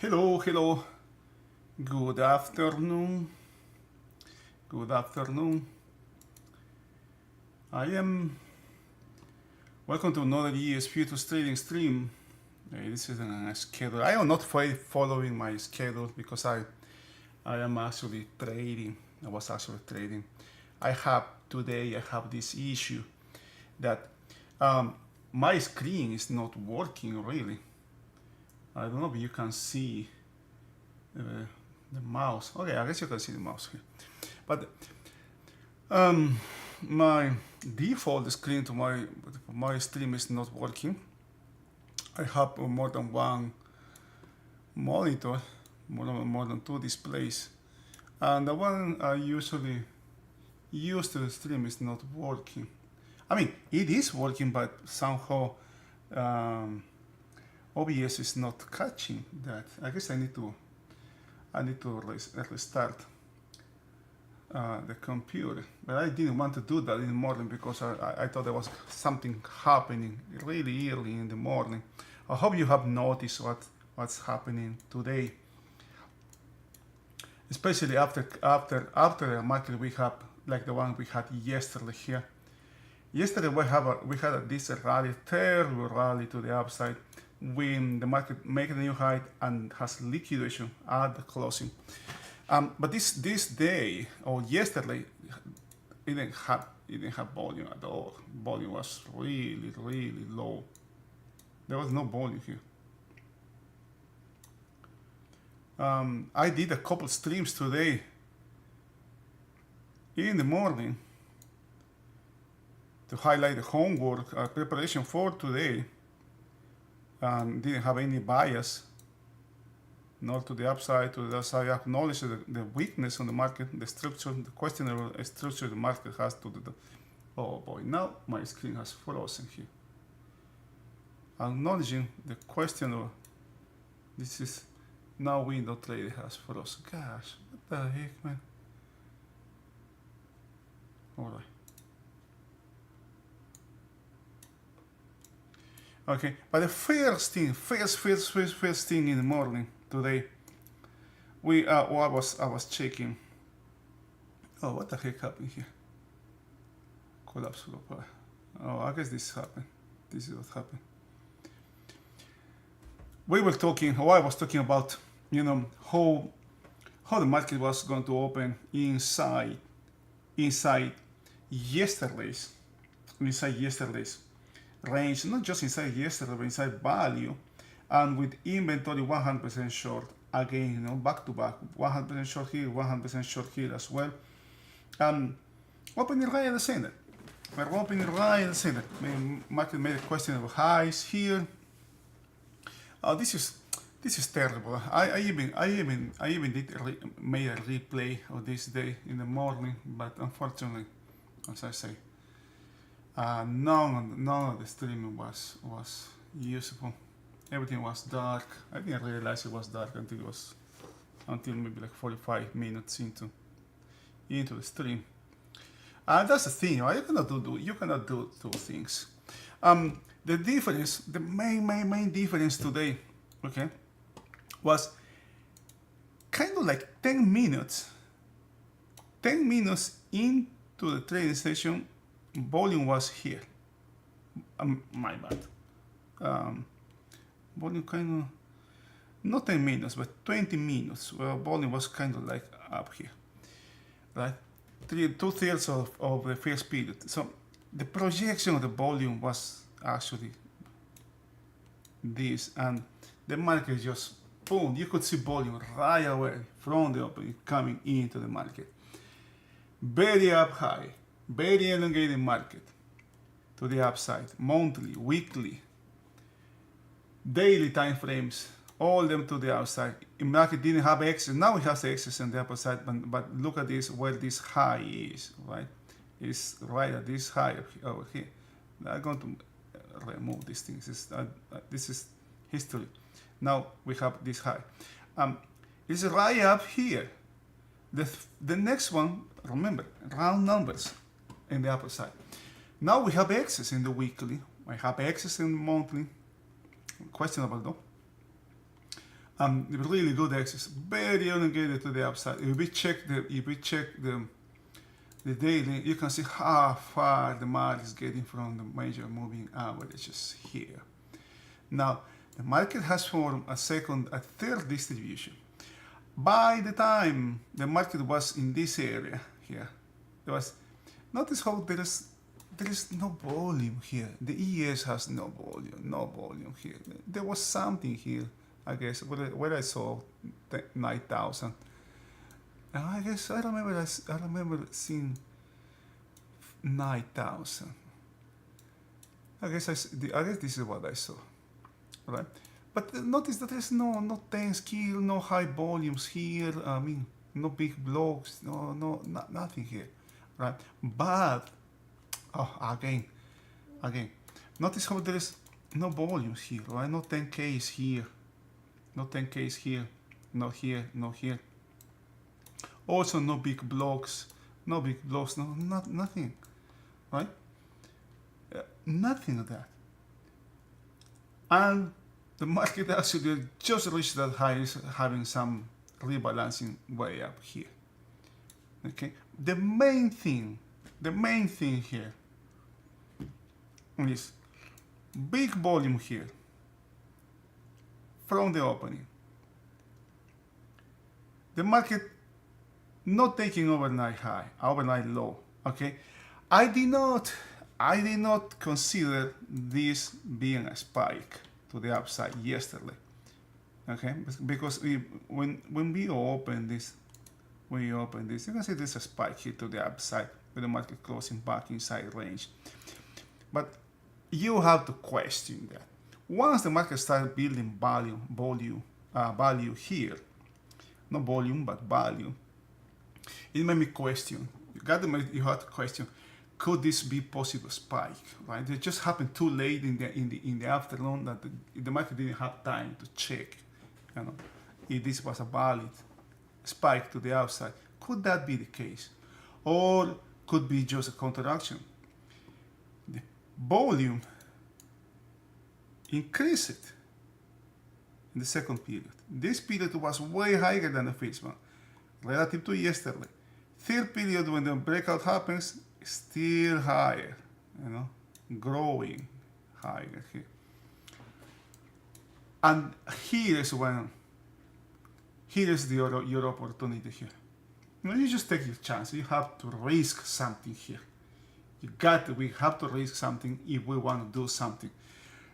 Hello, hello. Good afternoon. Good afternoon. I am. Welcome to another ES Futures Trading stream. This is a schedule. I am not following my schedule because I am actually trading. I was actually trading. Today I have this issue that my screen is not working really. I don't know if you can see the mouse. Okay, I guess you can see the mouse here. But my default screen to my stream is not working. I have more than one monitor, more than two displays, and the one I usually use to stream is not working. I mean, it is working, but somehow OBS is not catching that. I guess I need to restart the computer, but I didn't want to do that in the morning because I thought there was something happening really early in the morning. I hope you have noticed what's happening today, especially after a market we have like the one we had yesterday here. Yesterday we had this rally, terrible rally to the upside, when the market made a new high and has liquidation at the closing. But this day or yesterday, it didn't have volume at all. Volume was really low. There was no volume here. I did a couple streams today in the morning to highlight the homework preparation for today, and didn't have any bias, nor to the upside, to the downside. I acknowledge the weakness on the market, the structure, the questionable structure the market has to the. Oh boy, now my screen has frozen here. Acknowledging the questionable. This is now window trader has frozen. Gosh, what the heck, man? All right. Okay, but the first thing in the morning today, I was checking. Oh, what the heck happened here? Collapse global. Oh, I guess this happened. This is what happened. We were talking, or I was talking about, how the market was going to open inside yesterday's range, not just inside yesterday, but inside value, and with inventory 100% short again, back to back, 100% short here, 100% short here as well. Opening right at the center. We're opening right at the center. Market made a questionable highs here. This is terrible. I even made a replay of this day in the morning, but unfortunately, as I say, none of the streaming was useful. Everything was dark. I didn't realize it was dark until maybe like 45 minutes into the stream. That's the thing, right? You cannot do two things. The difference, the main difference today, okay, was kind of like 10 minutes into the trading session. Volume was here. My bad. Volume kind of, not 10 minutes, but 20 minutes. Well, volume was kind of like up here, right? 2/3 of the first period. So the projection of the volume was actually this, and the market just boom. You could see volume right away from the opening coming into the market. Very up high. Very elongated market to the upside, monthly, weekly, daily time frames, all them to the upside. The market didn't have excess. Now it has excess on the upper side, but look at this, where this high is, right? It's right at this high over here. I'm going to remove these things. This is history. Now we have this high. It's right up here. The next one, remember, round numbers in the upper side. Now we have excess in the weekly. I have excess in the monthly. Questionable though. Really good exercise, very elongated to the upside. If we check the daily, you can see how far the market is getting from the major moving averages here. Now, the market has formed a third distribution. By the time the market was in this area here, notice how there is no volume here. The ES has no volume here. There was something here, I guess, where I saw 9,000. I guess I remember seeing 9,000. I guess this is what I saw, right? But notice that there's no tense kill, no high volumes here. I mean, no big blocks, nothing here, right? But again, notice how there is no volumes here, right? No 10Ks here, no 10Ks here, no here, no here. Also, no big blocks, nothing, right? Nothing of that. And the market actually just reached that high, having some rebalancing way up here. Okay, the main thing here is big volume here from the opening. The market not taking overnight high, overnight low. Okay, I did not consider this being a spike to the upside yesterday. Okay, because when we open this, you can see there's a spike here to the upside with the market closing back inside range. But you have to question that. Once the market starts building value here, not volume but value, it made me question. You have to question: could this be possible spike? Right? It just happened too late in the afternoon that the market didn't have time to check. If this was a valid spike to the upside. Could that be the case? Or could be just a counteraction? The volume increased in the second period. This period was way higher than the first one, relative to yesterday. Third period, when the breakout happens, still higher, growing higher here. And here is your opportunity here. You just take your chance. You have to risk something here. We have to risk something if we want to do something.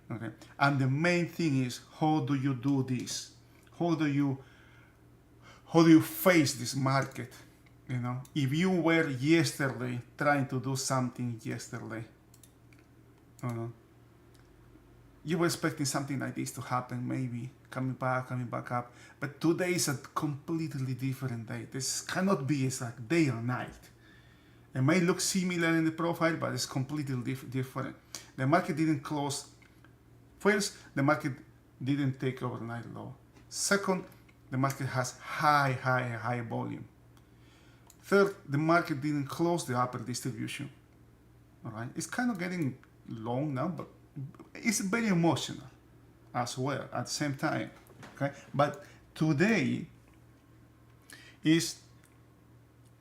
Okay. And the main thing is, how do you do this? How do you face this market? If you were yesterday trying to do something yesterday, you were expecting something like this to happen, maybe coming back up. But today is a completely different day. This cannot be, it's like day or night. It may look similar in the profile, but it's completely different. The market didn't close. First, the market didn't take overnight low. Second, the market has high volume. Third, the market didn't close the upper distribution. All right, it's kind of getting long now, but it's very emotional as well at the same time. Okay, but today is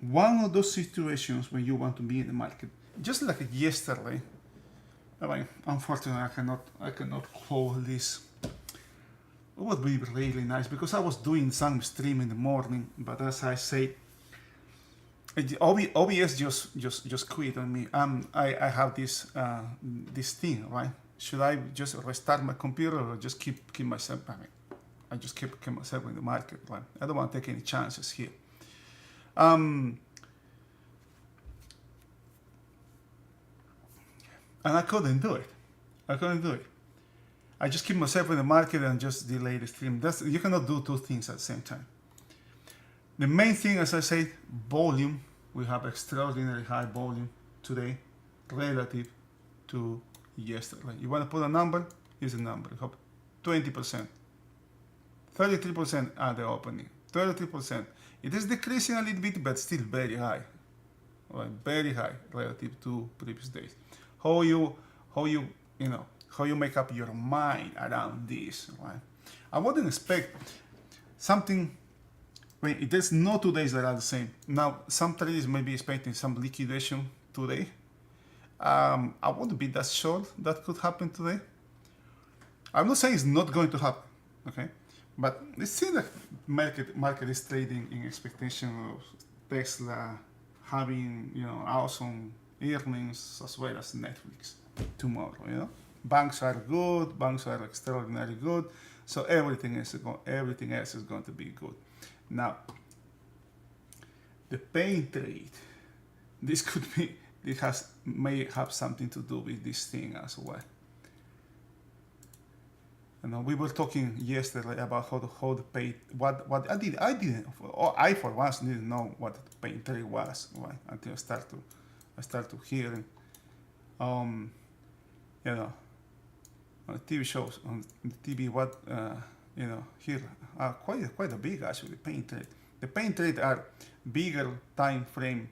one of those situations when you want to be in the market. Just like yesterday, I mean, unfortunately, I cannot call this. It would be really nice because I was doing some stream in the morning, but as I say, OBS just quit on me. I have this thing, right? Should I just restart my computer or just keep myself? I just keep myself in the market, right? I don't want to take any chances here. And I couldn't do it. I just keep myself in the market and just delay the stream. You cannot do two things at the same time. The main thing, as I said, volume. We have extraordinarily high volume today relative to yesterday. You want to put a number? Here's a number. 20%. 33% at the opening. 33%. It is decreasing a little bit, but still very high. Right? Very high relative to previous days. How you make up your mind around this, right? I wouldn't expect something, there's no 2 days that are the same. Now, some traders may be expecting some liquidation today. I wouldn't be that sure that could happen today. I'm not saying it's not going to happen, okay? But it seems like market is trading in expectation of Tesla having, awesome earnings as well as Netflix tomorrow, Banks are good, banks are extraordinarily good, so everything else is going to be good. Now, the pain trade, this could be, may have something to do with this thing as well. We were talking yesterday about how the pain, what I for once didn't know what the pain trade was, right? Until I start to hearing, on TV shows, on the TV, here are quite a big actually pain trade. The pain trade are bigger time frame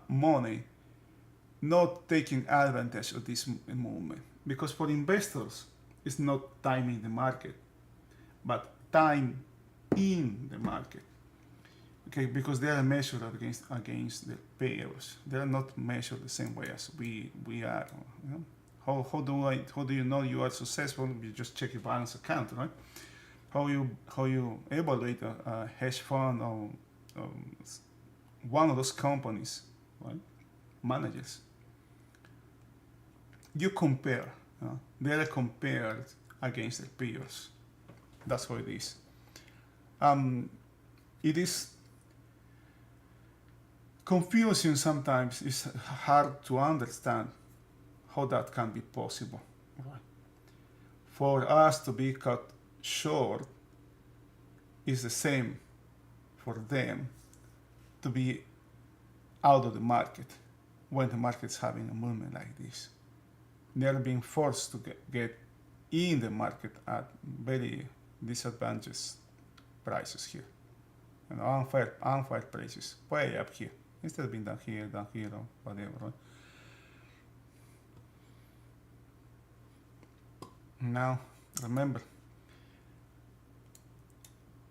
money, not taking advantage of this movement, because for investors it's not timing the market, but time in the market. Okay, because they are measured against the payers. They are not measured the same way as we are. How do you know you are successful? You just check your balance account, right? How you evaluate a hedge fund or one of those companies, right? Managers. You compare. They are compared against their peers. That's what it is. It is confusing sometimes. It's hard to understand how that can be possible. Right. For us to be cut short is the same for them to be out of the market when the market's having a movement like this. They're being forced to get in the market at very disadvantaged prices here. Unfair prices, way up here. Instead of being down here, or whatever, right? Now, remember,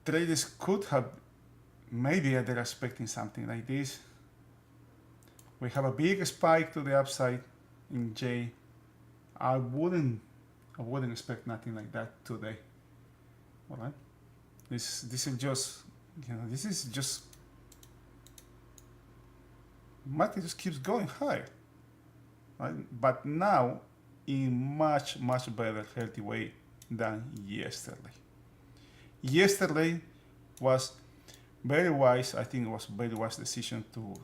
traders could have, maybe they're expecting something like this. We have a big spike to the upside in J. I wouldn't expect nothing like that today. All right, this is just market just keeps going higher, right? But now in much better healthy way than yesterday. Yesterday was very wise. I think it was a very wise decision to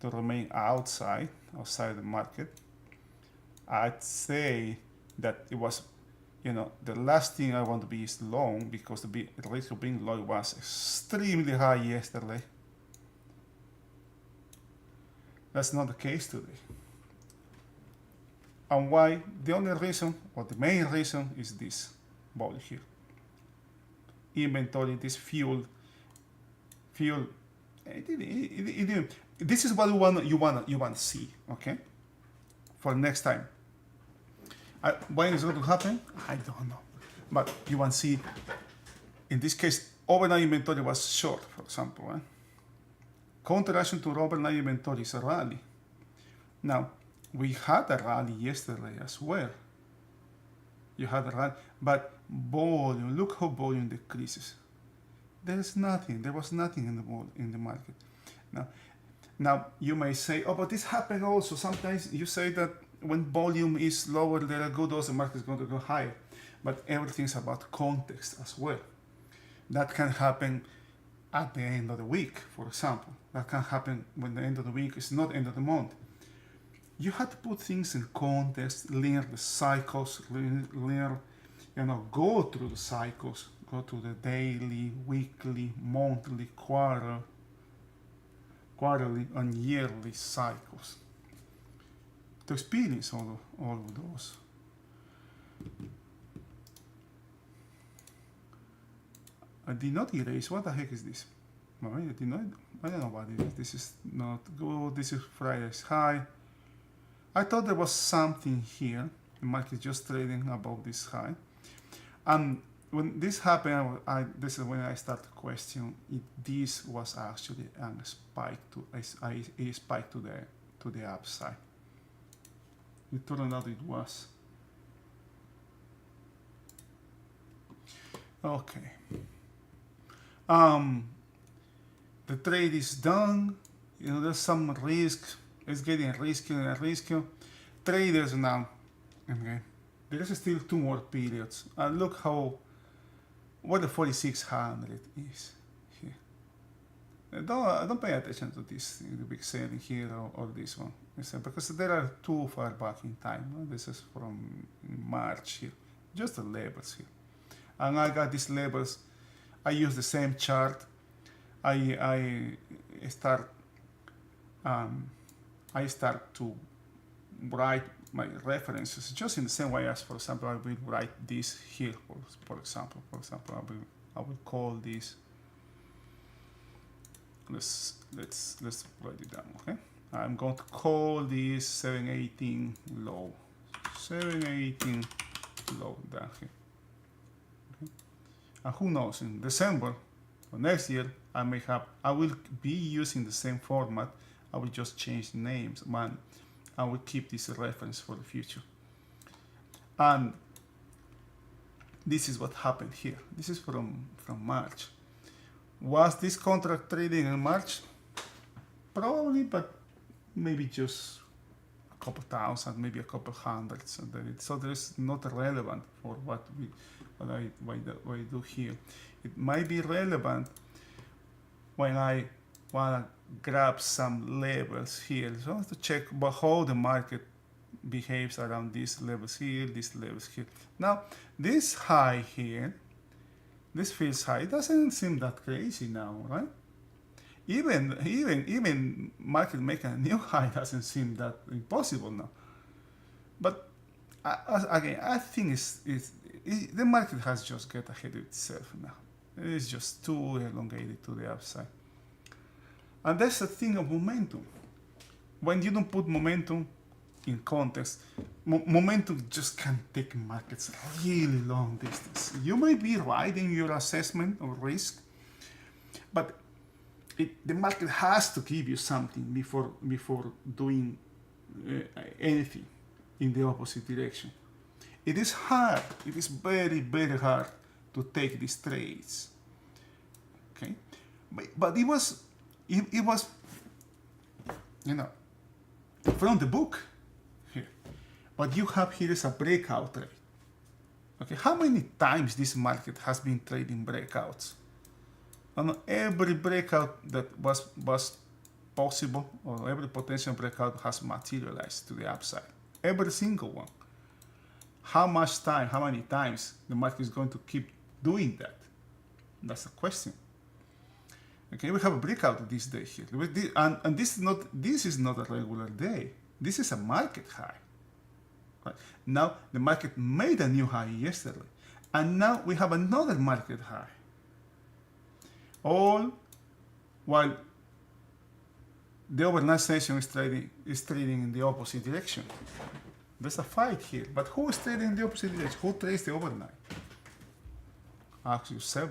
remain outside the market. I'd say that it was, the last thing I want to be is long, because the risk of being long was extremely high yesterday. That's not the case today. And why? The only reason, or the main reason, is this ball here. Inventory, this fuel. This is what you want to see, okay? For next time. When is it going to happen? I don't know. But you want to see, in this case, overnight inventory was short, for example. Right? Counteraction to overnight inventory is a rally. Now, we had a rally yesterday as well. You had a rally, but volume, look how volume decreases. There was nothing in the market. Now you may say, oh, but this happened also. Sometimes you say that when volume is lower, there are good odds the market is going to go higher. But everything's about context as well. That can happen at the end of the week, for example. That can happen when the end of the week is not end of the month. You have to put things in context, learn the cycles, learn, go through the cycles, go to the daily, weekly, monthly, quarterly, and yearly cycles to experience all of those. I did not erase. What the heck is this? I don't know what it is. This is not good. This is Friday's high. I thought there was something here. The market just trading above this high. And when this happened, this is when I start to question if this was actually a spike to a spike to the upside. It turned out it was. Okay. The trade is done. You know, there's some risk. It's getting riskier and riskier. Traders now. Okay. There is still 2 more periods. And look what the 4600 is here. Don't pay attention to this, the big selling here or this one. Because there are too far back in time. This is from March here. Just the levels here. And I got these levels. I use the same chart. I start to write my references just in the same way as, for example, I will write this here. For example, I will call this. Let's write it down. Okay, I'm going to call this 718 low. 718 low down here. Okay. And who knows, in December or next year, I will be using the same format. I will just change names, man. I will keep this a reference for the future. And this is what happened here. This is from March. Was this contract trading in March? Probably, but maybe just a couple thousand, maybe a couple hundreds. So there is not relevant for what I do here. It might be relevant when I want to grab some levels here. So I have to check how the market behaves around these levels here, these levels here. Now, this high here, this feels high. It doesn't seem that crazy now, right? Even market making a new high doesn't seem that impossible now. But again, I think the market has just get ahead of itself now. It's just too elongated to the upside. And that's the thing of momentum. When you don't put momentum in context, momentum just can take markets really long distance. You might be right in your assessment of risk, but the market has to give you something before doing anything in the opposite direction. It is hard. It is very, very hard to take these trades. Okay, but it was, you know, from the book here. What you have here is a breakout trade. Okay, how many times this market has been trading breakouts? And every breakout that was possible, or every potential breakout has materialized to the upside. Every single one. How much time, how many times the market is going to keep doing that? That's the question. Okay, we have a breakout this day here, and this is not a regular day. This is a market high. Right? Now the market made a new high yesterday, and now we have another market high. All while the overnight session is trading in the opposite direction. There's a fight here, but who is trading in the opposite direction? Who trades the overnight? Ask yourself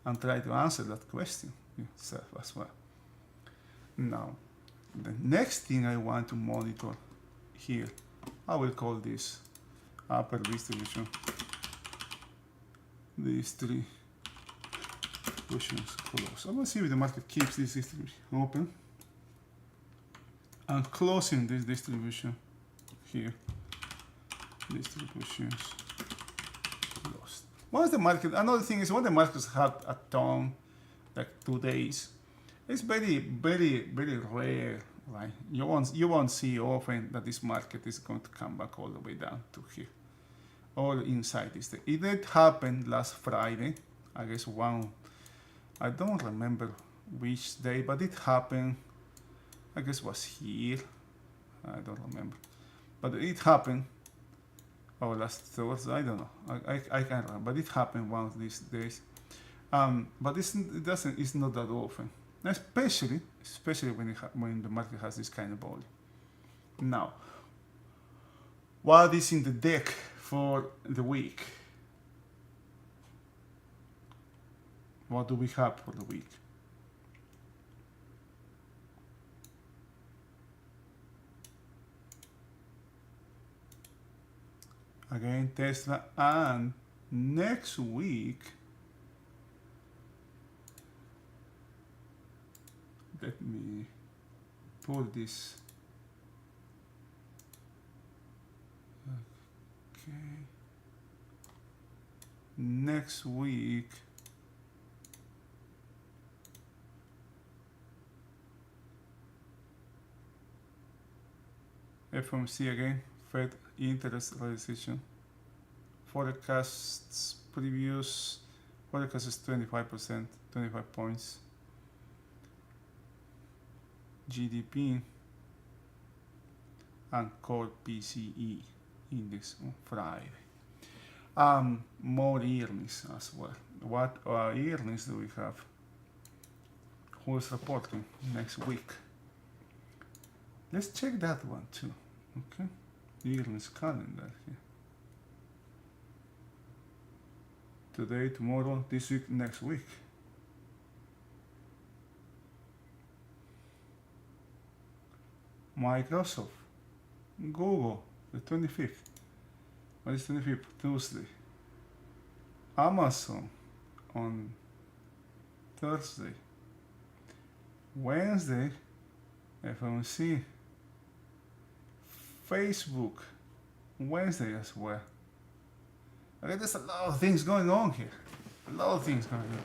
and try to answer that question yourself as well. Now, the next thing I want to monitor here, I will call this upper distribution. These three distributions close. I will see if the market keeps this distribution open and closing this distribution here. Distributions closed. Once the market, another thing is when the markets have a tone, like 2 days, it's very, very, very rare, right? You won't see often that this market is going to come back all the way down to here, or inside this day. It did happen last Friday, I guess I don't remember which day, but it happened, I guess it was here, I don't remember. But it happened, or last Thursday, I don't know, I can't remember, but it happened one of these days. But it's not that often, especially when the market has this kind of volume. Now, what is in the deck for the week? What do we have for the week? Again, Tesla, and next week, let me pull this. Okay. Next week, FOMC again, Fed interest rate decision. Forecasts previous forecast is 25%, 25 points. GDP and core PCE index on Friday. More earnings as well. What earnings do we have? Who is reporting next week? Let's check that one too. Okay, the earnings calendar here. Today, tomorrow, this week, next week. Microsoft, Google, the 25th. What is 25th? Tuesday. Amazon on Thursday. Wednesday, FOMC. Facebook, Wednesday as well. Okay, there's a lot of things going on here. A lot of things going on.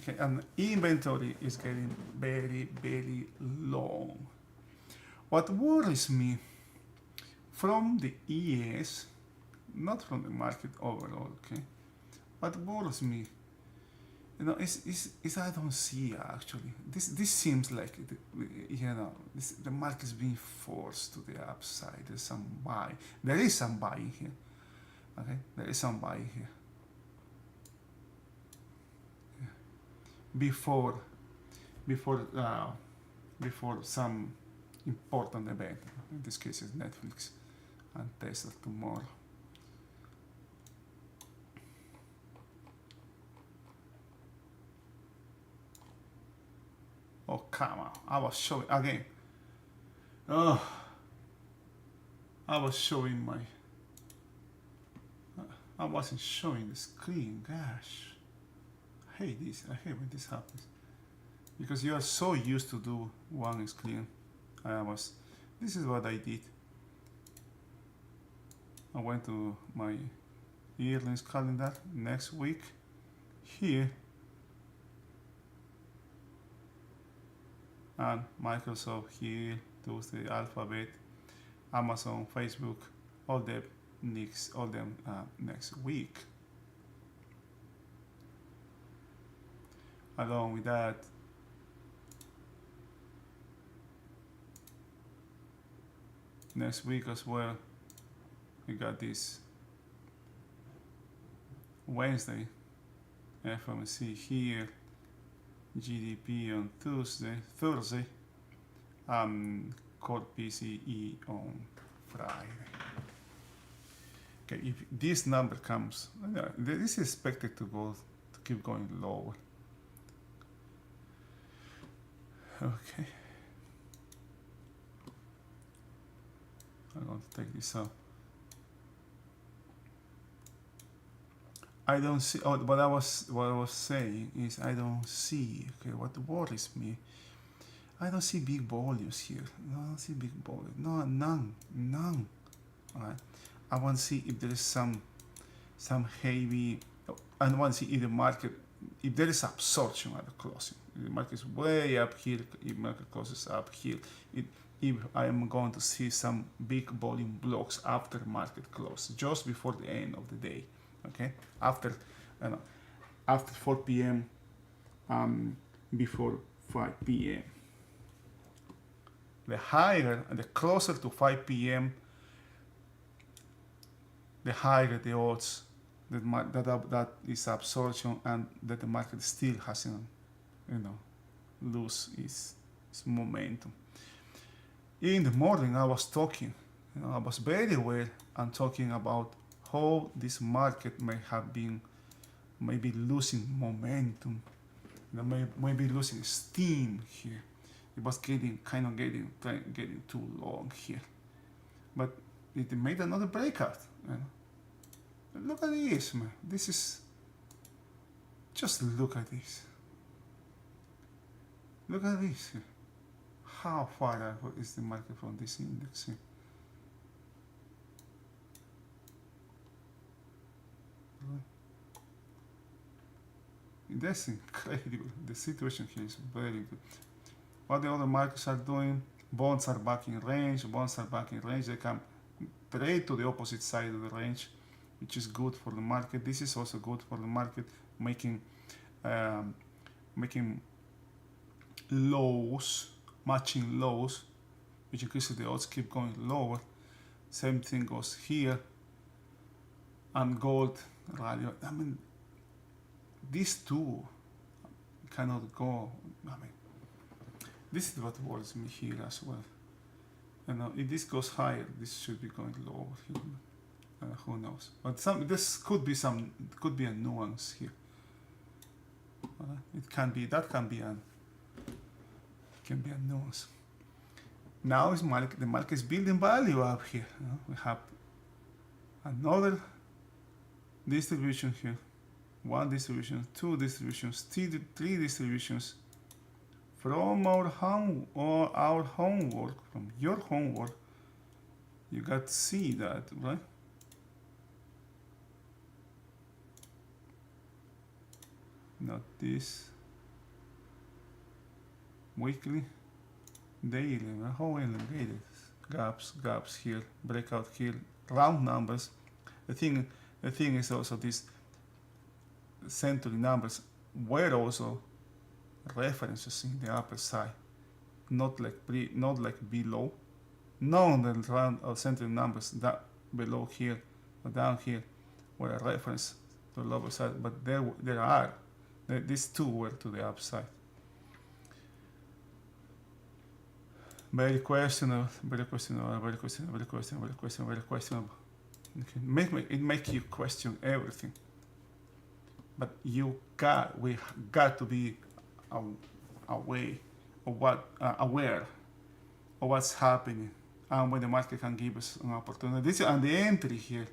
Okay, and inventory is getting very, very long. What worries me from the ES, not from the market overall, okay? What worries me, is I don't see actually. This seems like, the market is being forced to the upside. There's some buy. There is some buying here. Okay, there is some buying here. Yeah. Before some important event. In this case, it's Netflix and Tesla tomorrow. Oh, come on. I was showing again. Oh, I was showing my. I wasn't showing the screen. Gosh, I hate this. I hate when this happens because you are so used to do one screen. This is what I did. I went to my earnings calendar next week here, and Microsoft here, Tuesday, Alphabet, Amazon, Facebook, all them next week. Along with that, next week as well, we got this Wednesday, FOMC here, GDP on Thursday, core PCE on Friday. Okay, if this number comes, this is expected to keep going lower. Okay. I'm going to take this out. I don't see. Oh, what I was saying is I don't see. Okay, what worries me, I don't see big volumes here. No, I don't see big volume. No, none. All right. I want to see if there is some heavy. I want to see if the market, if there is absorption at the closing. If the market is way up here, if market closes up here, if I am going to see some big volume blocks after market close, just before the end of the day. Okay, after 4 p.m. Before 5 p.m. The closer to 5 p.m., the higher the odds that is absorption and that the market still hasn't, lose its momentum. In the morning, I was talking, I was very aware and talking about how this market may have been maybe losing momentum, maybe losing steam here. It was getting too long here, but it made another breakout. Look at this, man. This is just look at this. Look at this. How far is the market from this index here? That's incredible. The situation here is very good. What the other markets are doing, bonds are back in range, they come trade to the opposite side of the range, which is good for the market. This is also good for the market, making lows, matching lows, which increases the odds keep going lower. Same thing goes here, and gold rally. I mean, these two cannot go. I mean, this is what worries me here as well. If this goes higher, this should be going lower here. Who knows? But this could be a nuance here. It can be a nuance. Now the market is building value up here. We have another distribution here. One distribution, two distributions, three distributions from our homework, from your homework. You got to see that, right? Not this. Weekly, daily, how elongated. Gaps here, breakout here, round numbers. The thing is also this century numbers were also references in the upper side, not like below. None of the round or century numbers that below here or down here were a reference to the lower side, but these two were to the upside. Very questionable. Okay. It makes you question everything. But we got to be aware of what's happening, and when the market can give us an opportunity. This is on the entry here,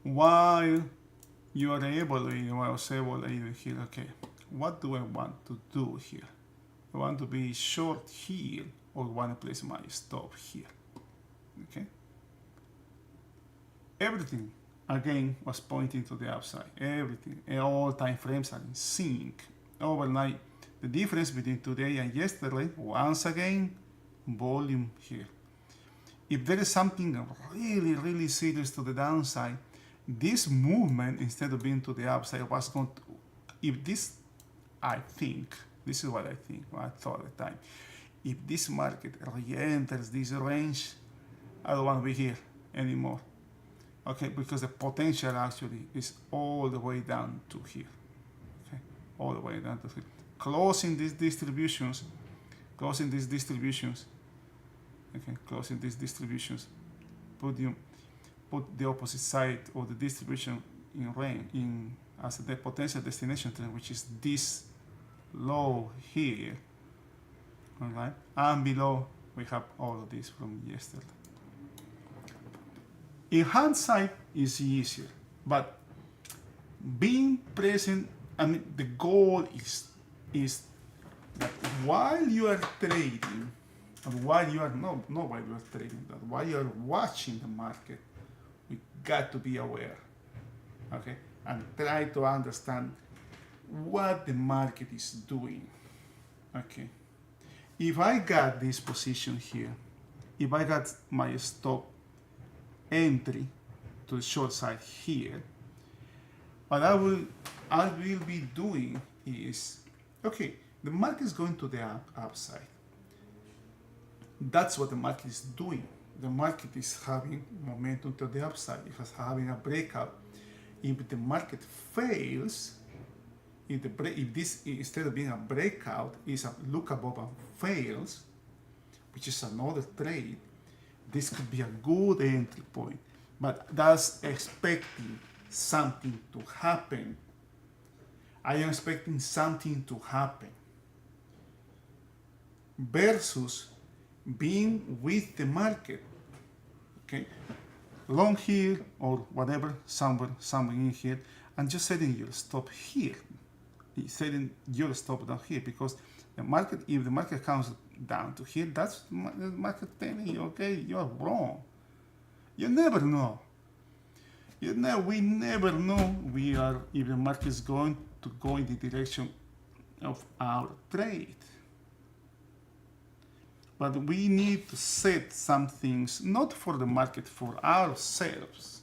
while you are able here. Okay, what do I want to do here? I want to be short here, or want to place my stop here. Okay. Everything again was pointing to the upside. Everything, all time frames are in sync. Overnight, the difference between today and yesterday, once again, volume here. If there is something really, really serious to the downside, this movement, instead of being to the upside, was going to, this is what I think, what I thought at the time. If this market re-enters this range, I don't want to be here anymore. Okay, because the potential actually is all the way down to here. Okay, all the way down to here. Closing these distributions. Okay, closing these distributions. Put the opposite side of the distribution in range as the potential destination trend, which is this low here. All right, and below we have all of this from yesterday. In hindsight is easier, but being present, the goal is that while you are trading, and while you are trading, that while you are watching the market, we got to be aware, okay, and try to understand what the market is doing, okay. If I got this position here, if I got my stop entry to the short side here, what I will be doing is, okay, the market is going to the upside. That's what the market is doing. The market is having momentum to the upside. It is having a breakout. If the market fails, if this, instead of being a breakout, is a look above and fails, which is another trade, this could be a good entry point. But that's expecting something to happen. I am expecting something to happen. Versus being with the market. Okay? Long here or whatever, somewhere in here, and just setting your stop here. Setting your stop down here, because the market, if the market comes down to here, that's the market telling you, okay, you're wrong. You never know. We never know if the market is going to go in the direction of our trade. But we need to set some things, not for the market, for ourselves.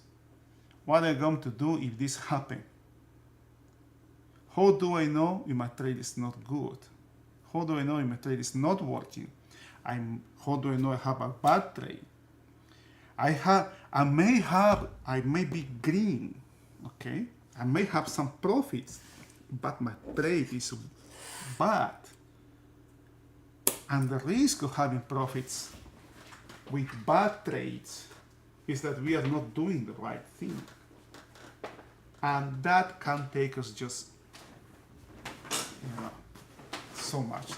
What I'm going to do if this happens? How do I know if my trade is not good? How do I know if my trade is not working? How do I know I have a bad trade? I may be green, okay? I may have some profits, but my trade is bad. And the risk of having profits with bad trades is that we are not doing the right thing. And that can take us just, so much.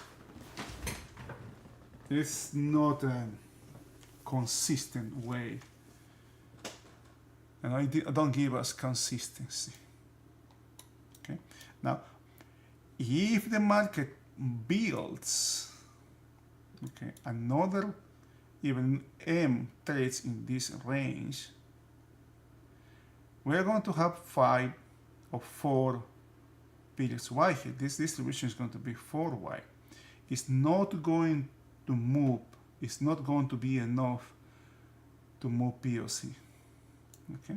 It's not a consistent way. And I don't give us consistency. Okay. Now, if the market builds, okay, another even M trades in this range, we're going to have 5 or 4 periods Y here. This distribution is going to be 4Y. It's not going to move. It's not going to be enough to move POC. Okay.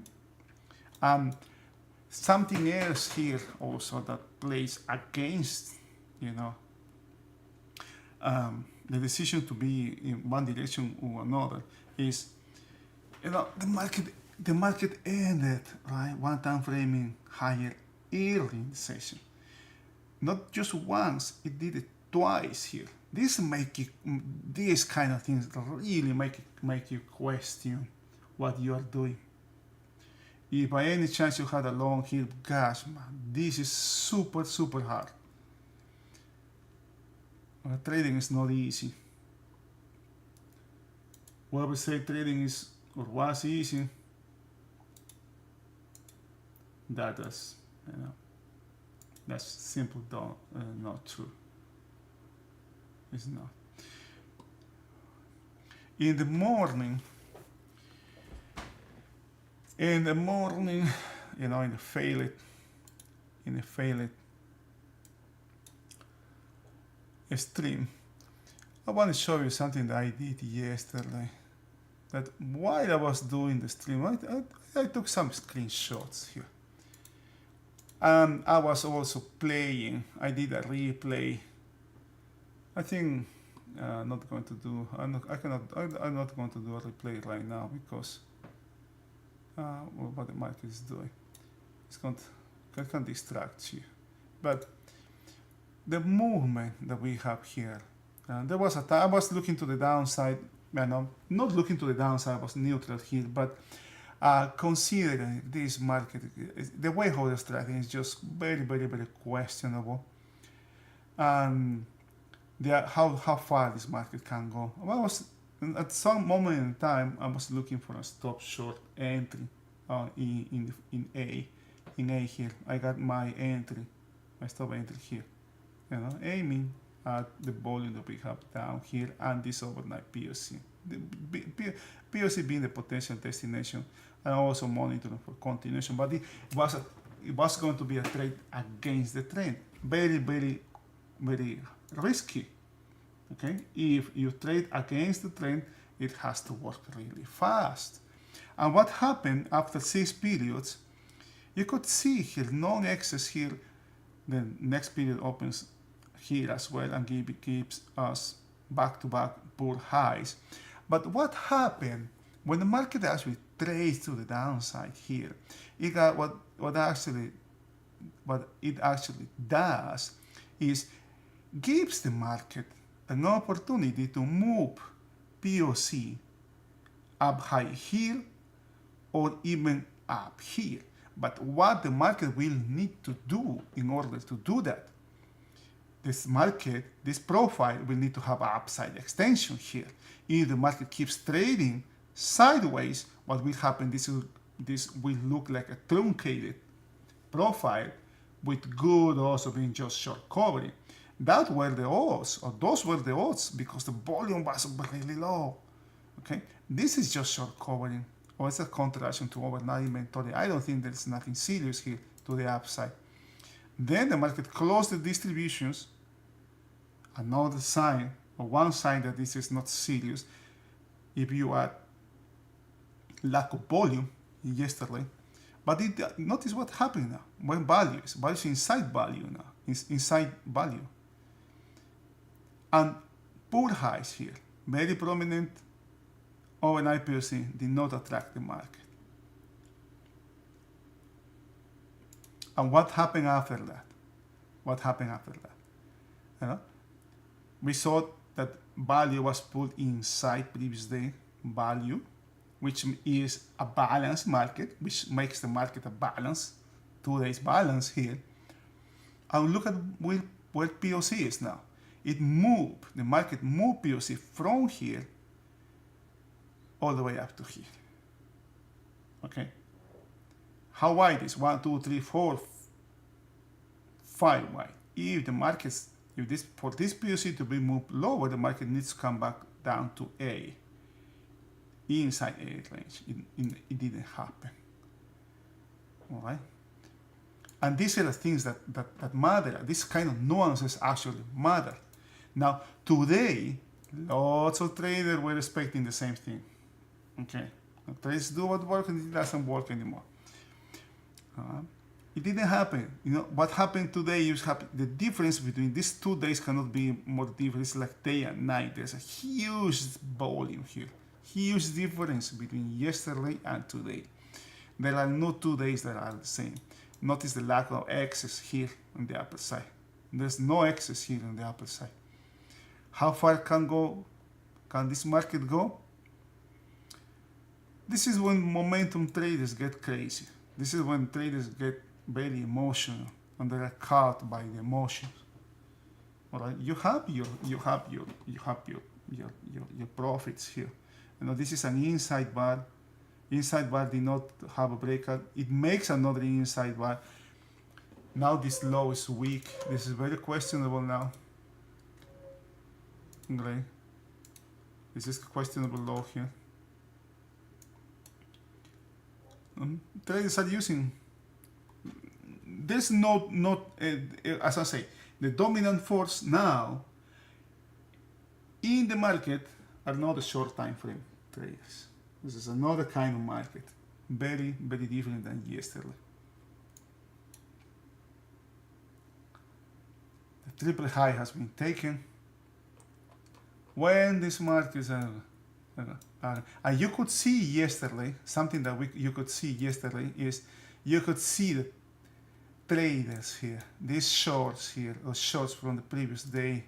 Something else here also that plays against, the decision to be in one direction or another is, the market ended, right, one time framing higher early in the session. Not just once, it did it twice here. These kind of things really make you question what you are doing. If by any chance you had a long here, gosh, man, this is super hard. Trading is not easy. Whoever said trading is or was easy, that's simply not true. It's not. In the morning, in the failed stream, I want to show you something that I did yesterday. That while I was doing the stream, I took some screenshots here. And I was also playing. I did a replay. I think I'm not going to do a replay right now because what the market is doing. It can distract you. But the movement that we have here, there was a time I was looking to the downside. Not looking to the downside, I was neutral here, but considering this market, the way how the strategy is just very questionable. And how far this market can go. At some moment in time, I was looking for a stop short entry in A here. I got my stop entry here. Aiming at the volume that we have down here and this overnight POC. The POC being the potential destination, and also monitoring for continuation. But it was going to be a trade against the trend. Very risky. Okay, if you trade against the trend, it has to work really fast. And what happened after 6 periods, you could see here long excess here. The next period opens here as well and gives us back-to-back poor highs. But what happened when the market actually trades to the downside here? It got what it actually does is gives the market an opportunity to move POC up high here or even up here. But what the market will need to do in order to do that, this profile will need to have an upside extension here. If the market keeps trading sideways, what will happen, this will look like a truncated profile with good also being just short covering. That were the odds, or those were the odds, because the volume was really low. Okay, this is just short covering, or it's a contraction to overnight inventory. I don't think there's nothing serious here to the upside. Then the market closed the distributions. Another sign, or one sign that this is not serious, if you are lack of volume yesterday. But notice what happened now. When value is inside value now, inside value. And poor highs here, very prominent overnight piercing, did not attract the market. And what happened after that? What happened after that? We saw that value was put inside previous day value, which is a balanced market, which makes the market a balance, 2 days balance here. And look at where POC is now. It moved, the market moved POC from here all the way up to here. Okay? How wide is 1, 2, 3, 4, 5 wide? If the market's, for this POC to be moved lower, the market needs to come back down to A, inside A range. It didn't happen. All right? And these are the things that matter. This kind of nuances actually matter. Now, today, lots of traders were expecting the same thing. Okay? Now, trades do what works and it doesn't work anymore. It didn't happen. What happened today is the difference between these 2 days cannot be more different. It's like day and night. There's a huge volume here. Huge difference between yesterday and today. There are no 2 days that are the same. Notice the lack of excess here on the upper side. There's no excess here on the upper side. How far can this market go? This is when momentum traders get crazy. This is when traders get very emotional and they are caught by the emotions. All right, you have your profits here. This is an inside bar. Inside bar did not have a breakout. It makes another inside bar. Now this low is weak. This is very questionable now. Okay. This is a questionable low here. Traders are using. There's as I say, the dominant force now in the market are not the short time frame traders. This is another kind of market, very, very different than yesterday. The triple high has been taken. When this market is and you could see yesterday, something that you could see yesterday is you could see the traders here, these shorts here, or shorts from the previous day,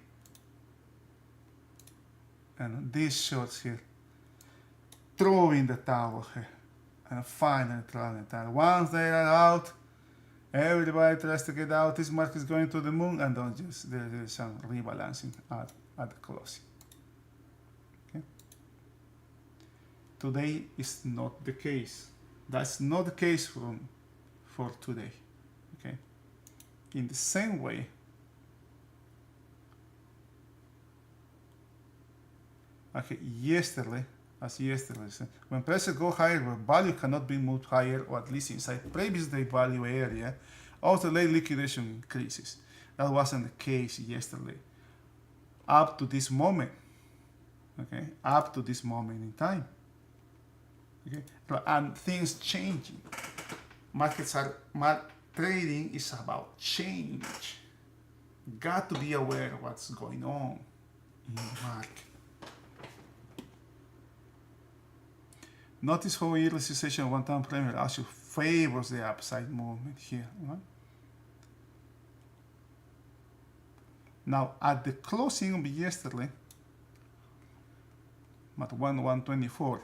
and these shorts here, throwing the towel here, and finally throwing the towel. Once they are out, everybody tries to get out. This market is going to the moon, and there is some rebalancing at the closing. Okay. Today is not the case. That's not the case for today. Okay. In the same way, okay, yesterday, when prices go higher, where value cannot be moved higher, or at least inside previous day value area, also late liquidation increases. That wasn't the case yesterday. Up to this moment, okay, up to this moment in time, okay, and things changing. Trading is about change. Got to be aware of what's going on in the market. Notice how elasticization of one-time frame actually favors the upside movement here. Right? Now, at the closing of yesterday, at 124,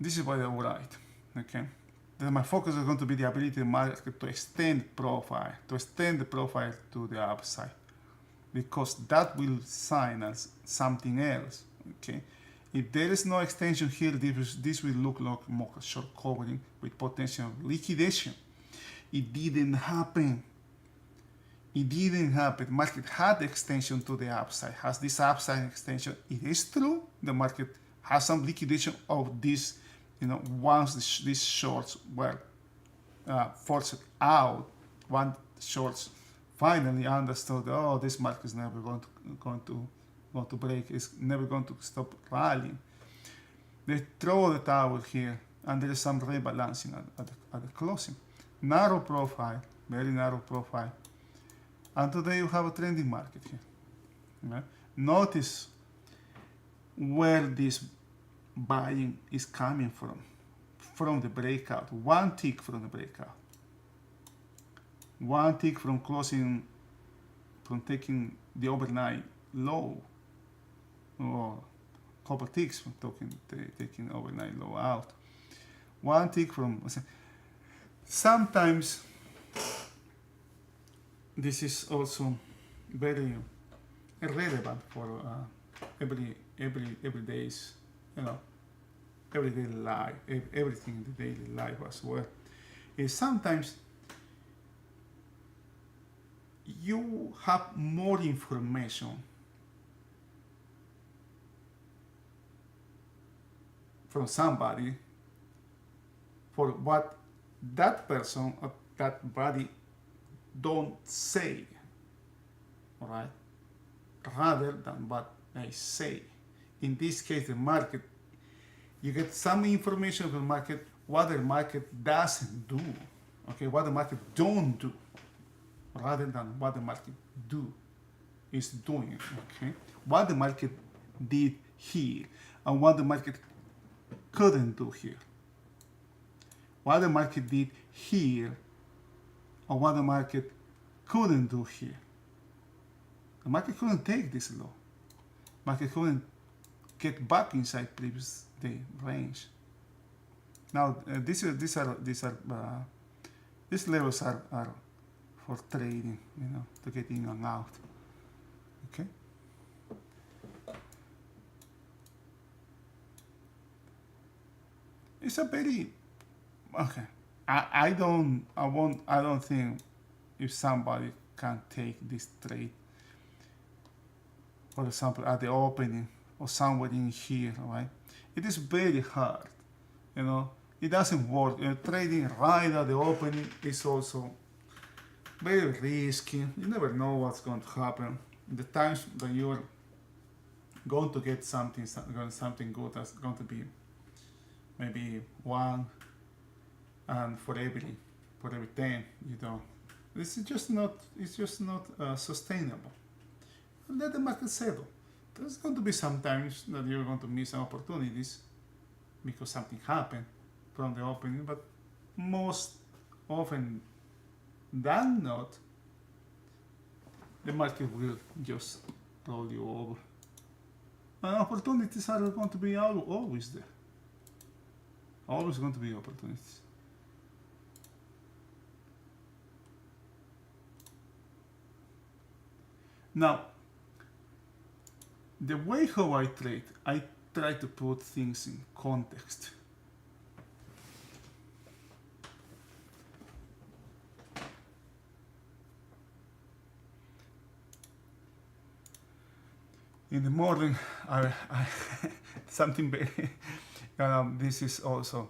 this is what I write. Okay, my focus is going to be the ability of the market to extend the profile to the upside, because that will sign as something else. Okay, if there is no extension here, this will look like more short covering with potential liquidation. It didn't happen. It didn't happen. The market had extension to the upside, has this upside extension. It is true the market has some liquidation of this, once these shorts were forced out, once shorts finally understood, oh, this market is never going to break, it's never going to stop rallying. They throw the towel here, and there is some rebalancing at the closing. Narrow profile, very narrow profile. And today you have a trending market here. Right? Notice where this buying is coming from the breakout. One tick from the breakout. One tick from closing, from taking the overnight low, or a couple ticks from taking overnight low out. One tick from, sometimes this is also very relevant for every day's, everyday life, everything in the daily life as well. Is sometimes you have more information from somebody for what that person or that body don't say, all right, rather than what they say. In this case, the market, you get some information from the market, what the market doesn't do, okay, what the market don't do, rather than what the market is doing, okay, what the market did here, and what the market couldn't do here, what the market did here, or what the market couldn't do here. The market couldn't take this low. Market couldn't get back inside previous day range. Now these levels are for trading, to get in and out. Okay. It's a very okay. I don't think if somebody can take this trade, for example, at the opening or somewhere in here, right? It is very hard, It doesn't work. Trading right at the opening is also very risky. You never know what's going to happen. The times that you're going to get something good, that's going to be maybe one, and for every 10, this is just not, sustainable. Let the market settle. There's going to be some times that you're going to miss opportunities because something happened from the opening, but most often than not, the market will just roll you over. And opportunities are going to be always there. Always going to be opportunities. Now, the way how I trade, I try to put things in context. In the morning, I something very, this is also,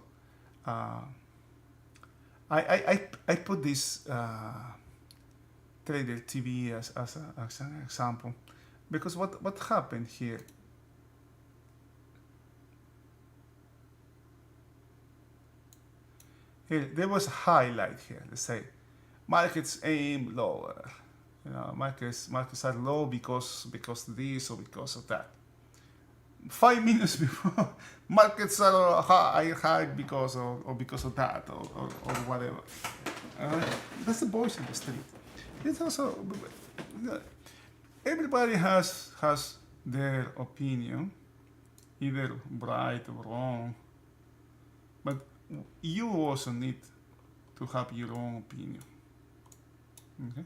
I put this Trader TV as an example, because what happened here, there was a highlight here. Let's say markets aim lower, markets are low because this or because of that. 5 minutes before, markets are high because of that or whatever. That's the voice in the street. It's also, everybody has their opinion, either right or wrong. But you also need to have your own opinion. Okay?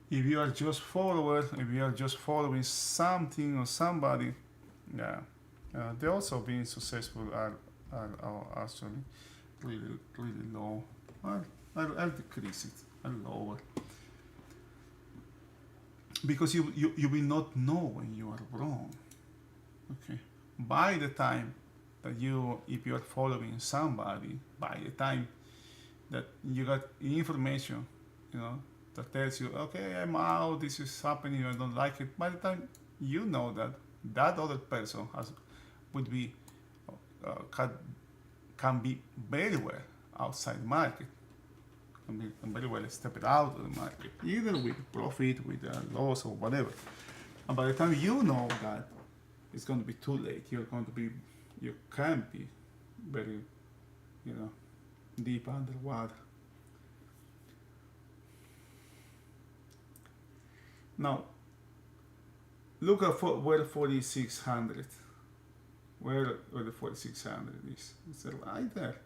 If you are just followers, if you are just following something or somebody, yeah, they also being successful are actually really low. I'll decrease it. I'll lower because you will not know when you are wrong. Okay, by the time that if you are following somebody, by the time that you got information, you know, that tells you, okay, I'm out, this is happening, I don't like it. By the time you know that that other person would be can be very well outside the market, can very well step it out of the market, either with profit, with loss, or whatever. And by the time you know that, it's going to be too late. You can't be very, deep underwater. Now, look at where 4600, where the 4600 is. It's right there.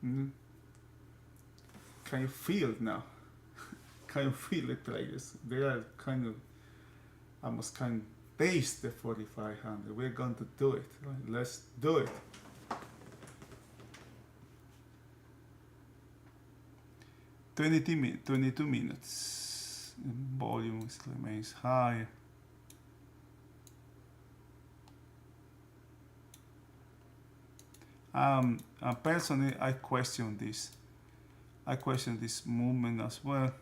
Mm-hmm. Can you feel it now? Can you feel the traders? They are kind of, almost kind of taste the 4500. We're going to do it. Right? Let's do it. Twenty-two minutes. Volume remains high. Personally, I question this. I question this movement as well,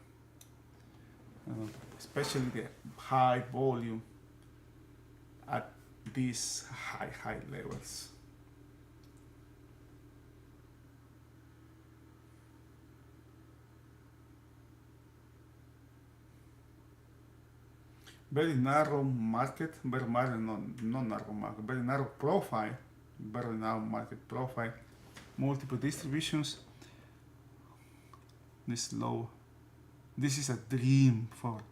especially the high volume at these high levels. Very narrow market, not narrow market, very narrow profile, very narrow market profile, multiple distributions. This low, this is a dream for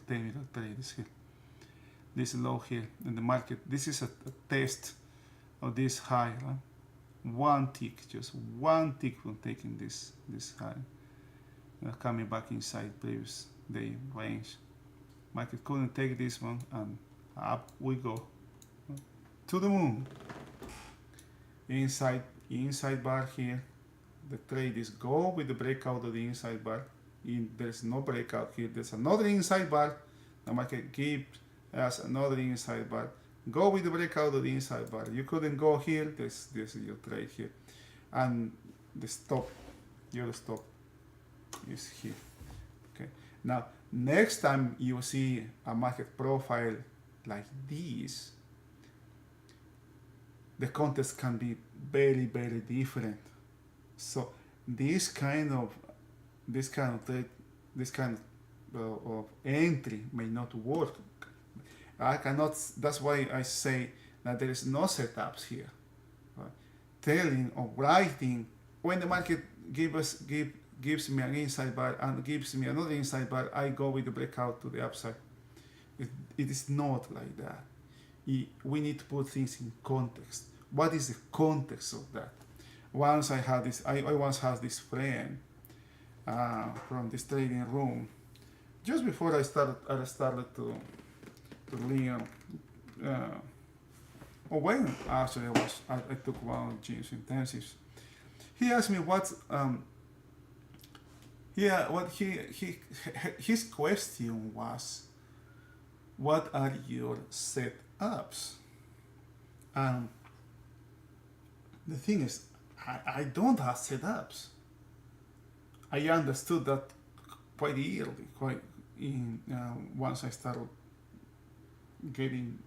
technical traders here. This low here in the market, this is a test of this high, right? One tick, just one tick from taking this high, coming back inside previous day range. Market couldn't take this one, and up we go to the moon. Inside bar here. The trade is go with the breakout of the inside bar. There's no breakout here. There's another inside bar. The market gives us another inside bar. Go with the breakout of the inside bar. You couldn't go here. This is your trade here, and the stop, your stop is here. Okay. Now next time you see a market profile like this, the context can be very different. So this kind of entry may not work. That's why I say that there is no setups here. Right? Telling or writing when the market gives me an inside bar and gives me another inside bar, I go with the breakout to the upside. It is not like that. We need to put things in context. What is the context of that? Once I once had this friend from this trading room. Just before I started to learn, or when actually I took one of Jim's intensives. He asked me what his question was, what are your setups? The thing is, I don't have setups. I understood that quite early, once I started getting,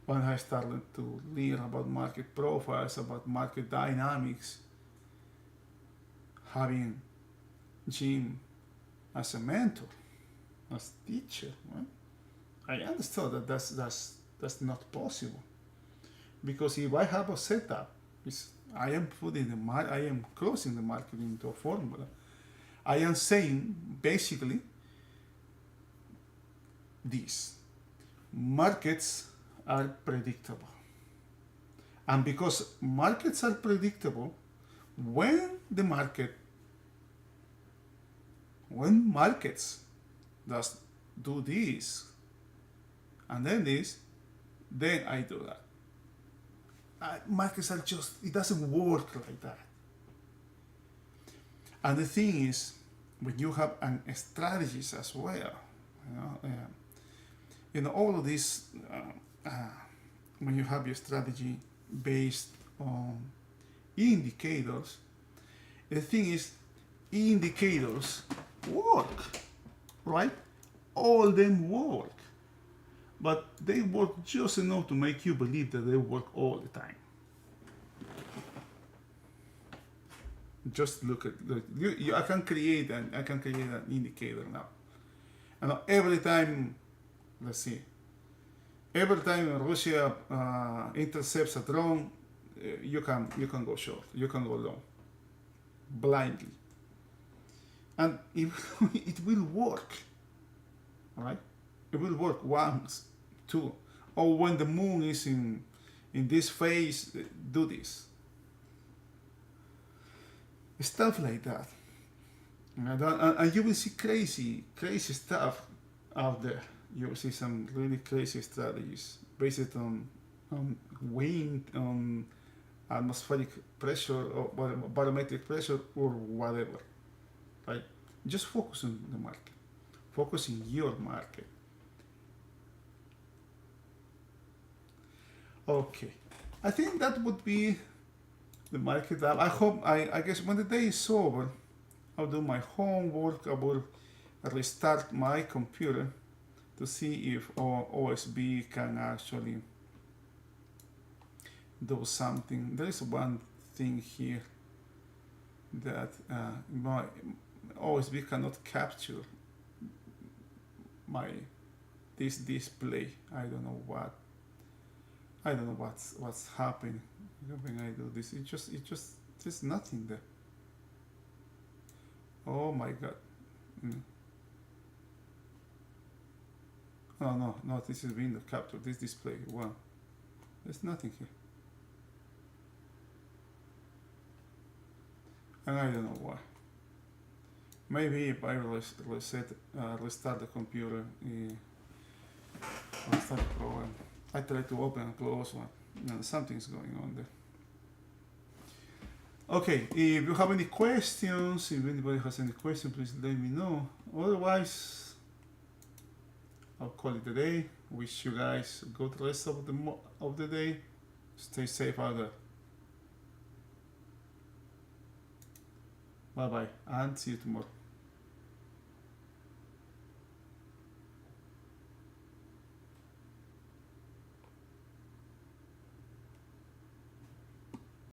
when I started to learn about market profiles, about market dynamics, having Jim as a mentor, as teacher, right? I understood that that's not possible, because if I have a setup, I am closing the market into a formula. I am saying basically this. Markets are predictable. And because markets are predictable, when markets does do this and then this, then I do that. Markets are just, it doesn't work like that. And the thing is, when you have strategies as well, all of this, when you have your strategy based on indicators, the thing is, indicators work, right? All them work, but they work just enough to make you believe that they work all the time. Just look at I can create an indicator now. And every time, let's see, every time Russia intercepts a drone, you can go short, you can go long, blindly, and it will work, right? It will work once, two, or when the moon is in this phase, do this. Stuff like that. And you will see crazy stuff out there. You will see some really crazy strategies based on wind, on atmospheric pressure, or barometric pressure, or whatever. Right? Just focus on the market. Focus in your market. Okay. I think that would be the market app. I guess when the day is over, I'll do my homework. I will restart my computer to see if OSB can actually do something. There is one thing here that my OSB cannot capture this display. I don't know what's happening when I do this. It just there's nothing there. Oh my god. Oh no, this is window capture, this display. Wow, there's nothing here. And I don't know why. Maybe if I restart the computer, I'll start the program. I try to open and close one. Something's going on there. Okay, if you have any questions, if anybody has any questions, please let me know. Otherwise, I'll call it a day. Wish you guys a good rest of the day. Stay safe out there. Bye bye, and see you tomorrow.